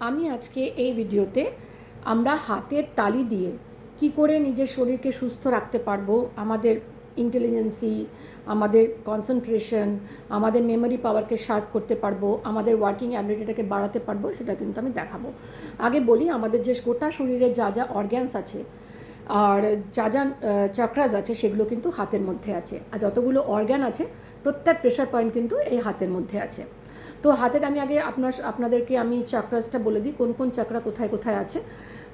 আমি আজকে এই ভিডিওতে আমরা হাতের তালি দিয়ে কি করে নিজের শরীরকে সুস্থ রাখতে পারবো, আমাদের ইন্টেলিজেন্সি, আমাদের কনসেন্ট্রেশন, আমাদের মেমোরি পাওয়ারকে শার্প করতে পারবো, আমাদের ওয়ার্কিং অ্যাবিলিটিটাকে বাড়াতে পারবো, সেটা কিন্তু আমি দেখাবো। আগে বলি, আমাদের যে গোটা শরীরে যা যা অর্গ্যানস আছে আর যা যা চক্রাস আছে সেগুলো কিন্তু হাতের মধ্যে আছে, আর যতগুলো অর্গ্যান আছে প্রত্যেক প্রেশার পয়েন্ট কিন্তু এই হাতের মধ্যে আছে। তো হাতের আমি আগে আপনাদেরকে আমি চক্রাসটা বলে দিই, কোন কোন চক্রা কোথায় কোথায় আছে।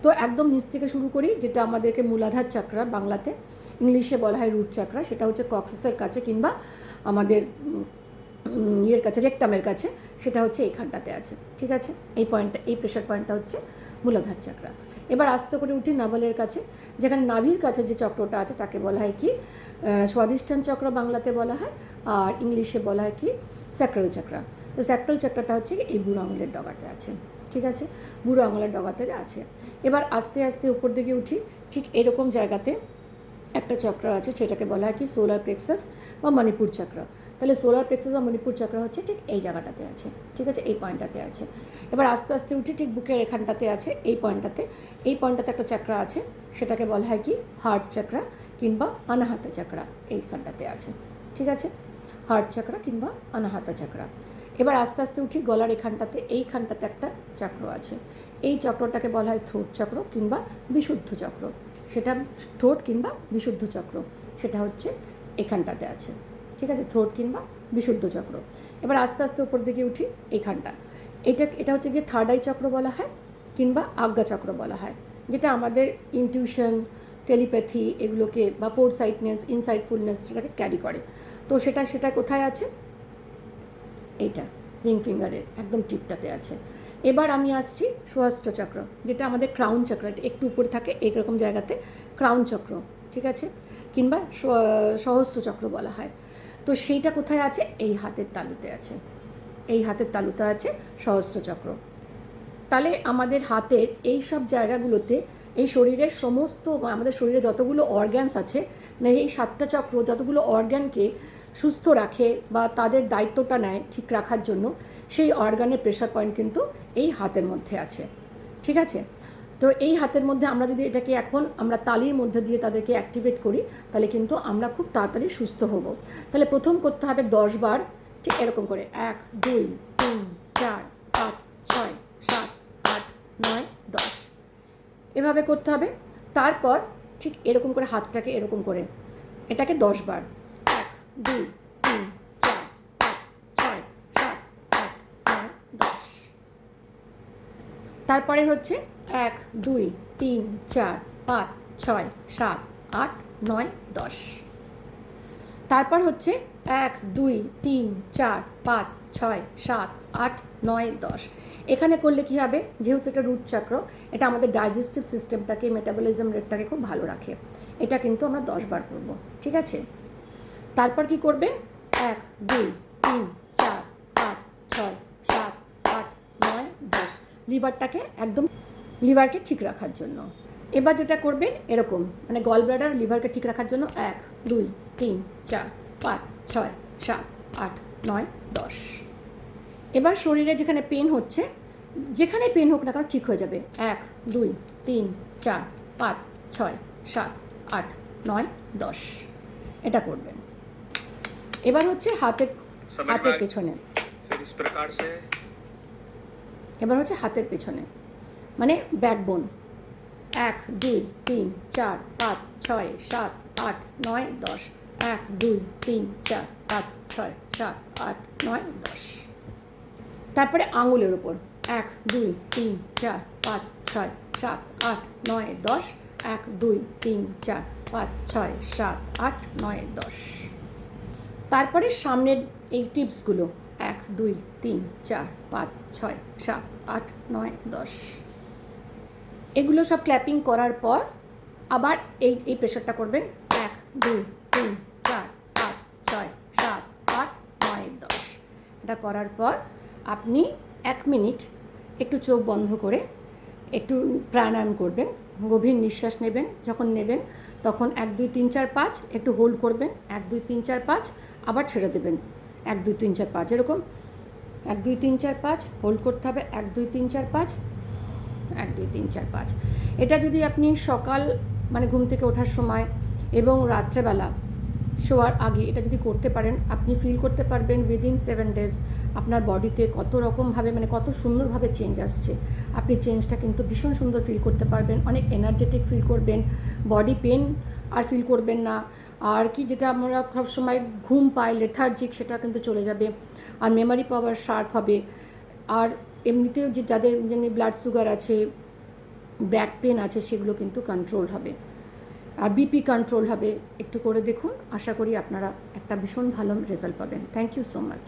তো একদম নিচ থেকে শুরু করি, যেটা আমাদেরকে মূলাধার চক্রা, বাংলাতে, ইংলিশে বলা হয় রুট চক্রা, সেটা হচ্ছে কক্সিসের কাছে কিংবা আমাদের ইয়ের কাছে, রেকটামের কাছে, সেটা হচ্ছে এইখানটাতে আছে। ঠিক আছে, এই পয়েন্টটা, এই প্রেশার পয়েন্টটা হচ্ছে মূলাধার চক্রা। এবার আস্তে করে উঠি নাভালের কাছে, যেখানে নাভির কাছে যে চক্রটা আছে তাকে বলা হয় কি স্বাধিষ্ঠান চক্র বাংলাতে বলা হয়, আর ইংলিশে বলা হয় কি স্যাক্রাল চক্রা। তো স্যাক্রাল চক্রটা হচ্ছে এই বুড়ো আঙুলের ডগাতে আছে। ঠিক আছে, বুড়ো আঙুলের ডগাতে আছে। এবার আস্তে আস্তে উপর দিকে উঠি, ঠিক এরকম জায়গাতে একটা চক্র আছে, সেটাকে বলা হয় কি সোলার প্লেক্সাস বা মণিপুর চক্র। তাহলে সোলার প্লেক্সাস বা মণিপুর চক্র হচ্ছে ঠিক এই জায়গাটাতে আছে। ঠিক আছে, এই পয়েন্টটাতে আছে। এবার আস্তে আস্তে উঠি, ঠিক বুকের এখানটাতে আছে, এই পয়েন্টটাতে একটা চক্র আছে, সেটাকে বলা হয় কি হার্ট চক্রা কিংবা অনাহত চক্রা, এইখানটাতে আছে। ঠিক আছে, হার্ট চক্রা কিংবা অনাহত চক্রা। এবার আস্তে আস্তে উঠি গলার এইখানটাতে, এইখানটাতে একটা চক্র আছে, এই চক্রটাকে বলা হয় থ্রোট চক্র কিংবা বিশুদ্ধ চক্র। সেটা থ্রোট কিংবা বিশুদ্ধ চক্র, সেটা হচ্ছে এখানটাতে আছে। ঠিক আছে, থ্রোট কিংবা বিশুদ্ধ চক্র। এবার আস্তে আস্তে উপর দিকে উঠি, এইখানটা, এটা হচ্ছে গিয়ে থার্ড আই চক্র বলা হয় কিংবা আজ্ঞা চক্র বলা হয়, যেটা আমাদের ইনটিউশন, টেলিপ্যাথি এগুলোকে বা ফোরসাইটনেস, ইনসাইটফুলনেস সেটাকে ক্যারি করে। তো সেটা কোথায় আছে? এইটা রিং ফিঙ্গারের একদম টিপটাতে আছে। এবার আমি আসছি সহস্র চক্র, যেটা আমাদের ক্রাউন চক্র, একটু উপরে থাকে এইরকম জায়গাতে, ক্রাউন চক্র। ঠিক আছে, কিংবা সহস্র চক্র বলা হয়। তো সেইটা কোথায় আছে? এই হাতের তালুতে আছে, এই হাতের তালুতে আছে সহস্র চক্র। তাহলে আমাদের হাতের এই সব জায়গাগুলোতে, এই শরীরের সমস্ত, আমাদের শরীরে যতগুলো অর্গ্যানস আছে, মানে এই 7টা চক্র যতগুলো অর্গ্যানকে সুস্থ রাখে বা তাদের দায়িত্বটা নেয় ঠিক রাখার জন্য, সেই অর্গানের প্রেশার পয়েন্ট কিন্তু এই হাতের মধ্যে আছে। ঠিক আছে, তো এই হাতের মধ্যে আমরা যদি এটাকে এখন আমরা তালির মধ্যে দিয়ে তাদেরকে অ্যাক্টিভেট করি, তাহলে কিন্তু আমরা খুব তাড়াতাড়ি সুস্থ হব। তাহলে প্রথম করতে হবে 10 বার, ঠিক এরকম করে 1 2 3 4 5 6 7 8 9 10, এভাবে করতে হবে। তারপর ঠিক এরকম করে হাতটাকে এরকম করে এটাকে 10 বার, 1 2 3 4 5 6 7 8 9 10। তারপরে হচ্ছে 1 2 3 4 5 6 7 8 9 10। তারপর হচ্ছে 1 2 3 4 5 6 7 8 9 10। এখানে করলে কী হবে, যেহেতু এটা রুট চক্র, এটা আমাদের ডাইজেস্টিভ সিস্টেমটাকে, মেটাবলিজম রেটটাকে খুব ভালো রাখে। এটা কিন্তু আমরা 10 বার করব। ঠিক আছে, তারপর কি করবেন? 1 2 3 4 5 6 7 8 9 10, লিভারটাকে একদম, লিভারকে ঠিক রাখার জন্য। এবার যেটা করবেন এরকম, মানে গল ব্লাডার, লিভারকে ঠিক রাখার জন্য 1 2 3 4 5 6 7 8 9 10। এবার শরীরে যেখানে পেন হচ্ছে, যেখানে পেন হোক না কেন ঠিক হয়ে যাবে। 1 2 3 4 5 6 7 8 9 10, এটা করবেন। এবার হচ্ছে হাতের পেছনে, এবার হচ্ছে হাতের পেছনে, মানে ব্যাকবোন। 1 2 3 4 5 6 7 8 9 10, 1 2 3 4 5 6 7 8 9 10। তারপরে আঙুলের ওপর 1 2 3 4 5 6 7 8 9 10, 1 2 3 4 5 6 7 8 9 10। তারপরে সামনের এই টিপসগুলো 1 2 3 4 5 6 7 8 9 10, এগুলো সব ক্ল্যাপিং করার পর আবার এই প্রেশারটা করবেন 1 2 3 4 5 6 7 8 9 10। এটা করার পর আপনি 1 মিনিট একটু চোখ বন্ধ করে একটু প্রাণায়াম করবেন, গভীর নিঃশ্বাস নেবেন। যখন নেবেন তখন 1 2 3 4 5 একটু হোল্ড করবেন, 1 2 3 4 5 আবার ছেড়ে দেবেন, 1 2 3 4 5, এরকম 1 2 3 4 5 হোল্ড করতে হবে, 1 2 3 4 5 1 2 3 4 5। এটা যদি আপনি সকাল মানে ঘুম থেকে ওঠার সময় এবং রাত্রেবেলা শোয়ার আগে এটা যদি করতে পারেন, আপনি ফিল করতে পারবেন উইদিন 7 ডেজ আপনার বডিতে কত রকমভাবে মানে কত সুন্দরভাবে চেঞ্জ আসছে। আপনি চেঞ্জটা কিন্তু ভীষণ সুন্দর ফিল করতে পারবেন, অনেক এনার্জেটিক ফিল করবেন, বডি পেন আর ফিল করবেন না। আর কি যেটা আমরা সবসময় ঘুম পাই লেথার্জিক, সেটা কিন্তু চলে যাবে। আর মেমোরি পাওয়ার শার্প হবে। আর এমনিতেও যে যাদের যেমনি ব্লাড সুগার আছে, ব্যাক পেন আছে, সেগুলো কিন্তু কন্ট্রোল হবে। আর বিপি কন্ট্রোল হবে। একটু করে দেখুন, আশা করি আপনারা একটা ভীষণ ভালো রেজাল্ট পাবেন। Thank you so much.